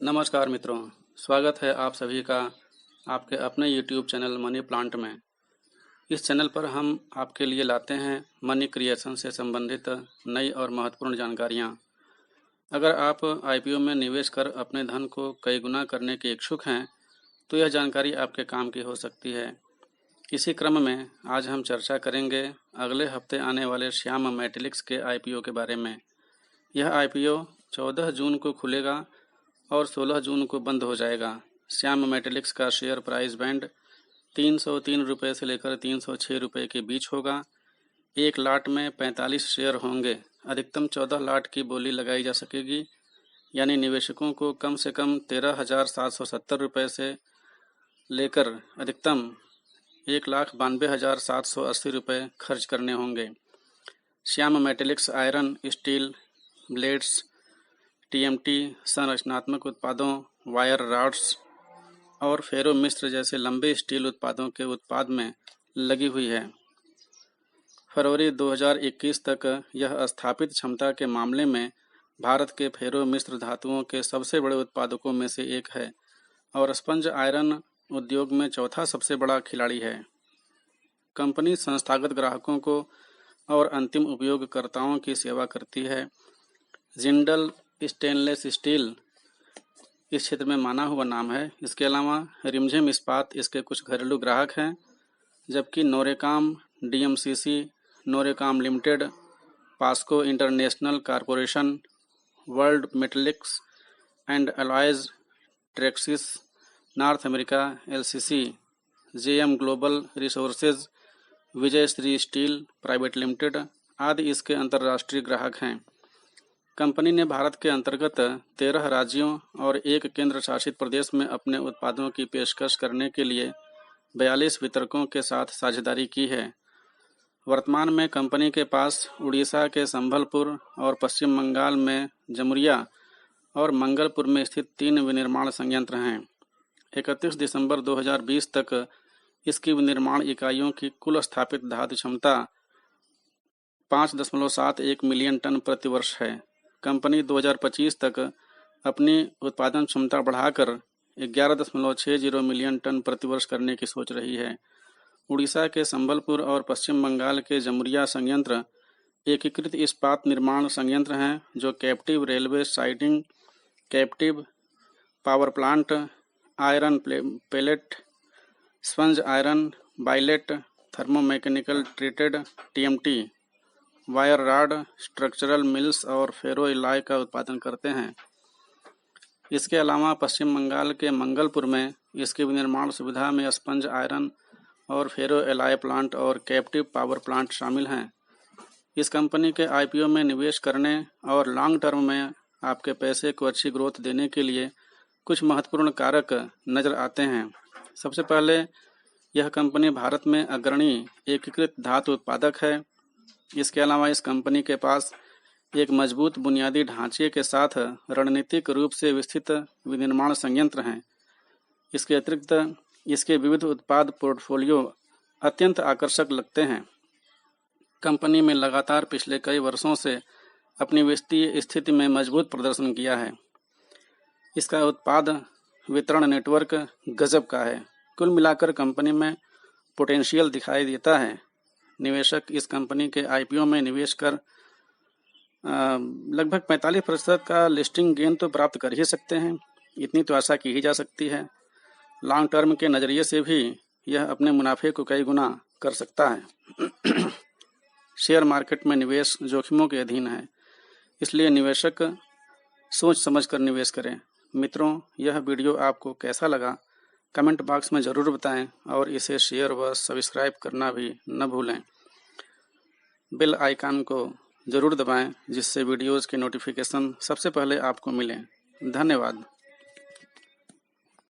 नमस्कार मित्रों, स्वागत है आप सभी का आपके अपने YouTube चैनल मनी प्लांट में। इस चैनल पर हम आपके लिए लाते हैं मनी क्रिएशन से संबंधित नई और महत्वपूर्ण जानकारियाँ। अगर आप IPO में निवेश कर अपने धन को कई गुना करने के इच्छुक हैं तो यह जानकारी आपके काम की हो सकती है। इसी क्रम में आज हम चर्चा करेंगे अगले हफ्ते आने वाले श्याम मेटालिक्स के IPO के बारे में। यह IPO 14 जून को खुलेगा और 16 जून को बंद हो जाएगा। श्याम मेटालिक्स का शेयर प्राइस बैंड 303 रुपये से लेकर 306 रुपये के बीच होगा। एक लाट में 45 शेयर होंगे। अधिकतम 14 लाट की बोली लगाई जा सकेगी, यानी निवेशकों को कम से कम 13,770 रुपये से लेकर अधिकतम 1,92,780 रुपये खर्च करने होंगे। Shyam metalics iron, steel, blades, TMT, संरचनात्मक उत्पादों, वायर रॉड्स और फेरो मिश्र जैसे लंबे स्टील उत्पादों के उत्पाद में लगी हुई है। फरवरी 2021 तक यह स्थापित क्षमता के मामले में भारत के फेरो मिश्र धातुओं के सबसे बड़े उत्पादकों में से एक है और स्पंज आयरन उद्योग में चौथा सबसे बड़ा खिलाड़ी है। कंपनी संस्थागत ग्राहकों को और अंतिम उपयोगकर्ताओं की सेवा करती है। जिंदल स्टेनलेस स्टील इस क्षेत्र में माना हुआ नाम है। इसके अलावा रिमझिम इस्पात इसके कुछ घरेलू ग्राहक हैं, जबकि Norecom, DMCC, Norecom limited, POSCO international corporation, world metallics and alloys, Traxys north America LCC, JM global resources, Vijay Shri steel private limited आदि इसके अंतर्राष्ट्रीय ग्राहक हैं। कंपनी ने भारत के अंतर्गत 13 राज्यों और एक केंद्र शासित प्रदेश में अपने उत्पादों की पेशकश करने के लिए 42 वितरकों के साथ साझेदारी की है। वर्तमान में कंपनी के पास उड़ीसा के संबलपुर और पश्चिम बंगाल में जमुरिया और मंगलपुर में स्थित 3 विनिर्माण संयंत्र हैं। 31 दिसंबर 2020 तक इसकी विनिर्माण इकाइयों की कुल स्थापित धातु क्षमता 5.71 मिलियन टन प्रति वर्ष है। कंपनी 2025 तक अपनी उत्पादन क्षमता बढ़ाकर 11.60 मिलियन टन प्रति वर्ष करने की सोच रही है। उड़ीसा के संबलपुर और पश्चिम बंगाल के जमुरिया संयंत्र एकीकृत इस्पात निर्माण संयंत्र हैं जो captive railway siding, captive power plant, iron pellet, sponge iron, billet, thermomechanical treated TMT, wire rod, structural mills और फेरो एलॉय का उत्पादन करते हैं। इसके अलावा पश्चिम बंगाल के मंगलपुर में इसकी विनिर्माण सुविधा में स्पंज आयरन और फेरो एलॉय प्लांट और कैप्टिव पावर प्लांट शामिल हैं। इस कंपनी के IPO में निवेश करने और लॉन्ग टर्म में आपके पैसे को अच्छी ग्रोथ देने के लिए कुछ महत्वपूर्ण कारक नजर आते हैं। सबसे पहले, यह कंपनी भारत में अग्रणी एकीकृत धातु उत्पादक है। इसके अलावा इस कंपनी के पास एक मजबूत बुनियादी ढांचे के साथ रणनीतिक रूप से विस्तृत विनिर्माण संयंत्र हैं। इसके अतिरिक्त इसके विविध उत्पाद पोर्टफोलियो अत्यंत आकर्षक लगते हैं। कंपनी में लगातार पिछले कई वर्षों से अपनी वित्तीय स्थिति में मजबूत प्रदर्शन किया है। इसका उत्पाद वितरण नेटवर्क गजब का है। कुल मिलाकर कंपनी में पोटेंशियल दिखाई देता है। निवेशक इस कंपनी के IPO में निवेश कर लगभग 45% का लिस्टिंग गेन तो प्राप्त कर ही सकते हैं। इतनी तो आशा की ही जा सकती है। लॉन्ग टर्म के नज़रिए से भी यह अपने मुनाफे को कई गुना कर सकता है। शेयर मार्केट में निवेश जोखिमों के अधीन है, इसलिए निवेशक सोच समझ कर निवेश करें। मित्रों, यह वीडियो आपको कैसा लगा कमेंट बॉक्स में ज़रूर बताएं और इसे शेयर व सब्सक्राइब करना भी न भूलें। बेल आइकन को ज़रूर दबाएं जिससे वीडियोज़ के नोटिफिकेशन सबसे पहले आपको मिलें। धन्यवाद।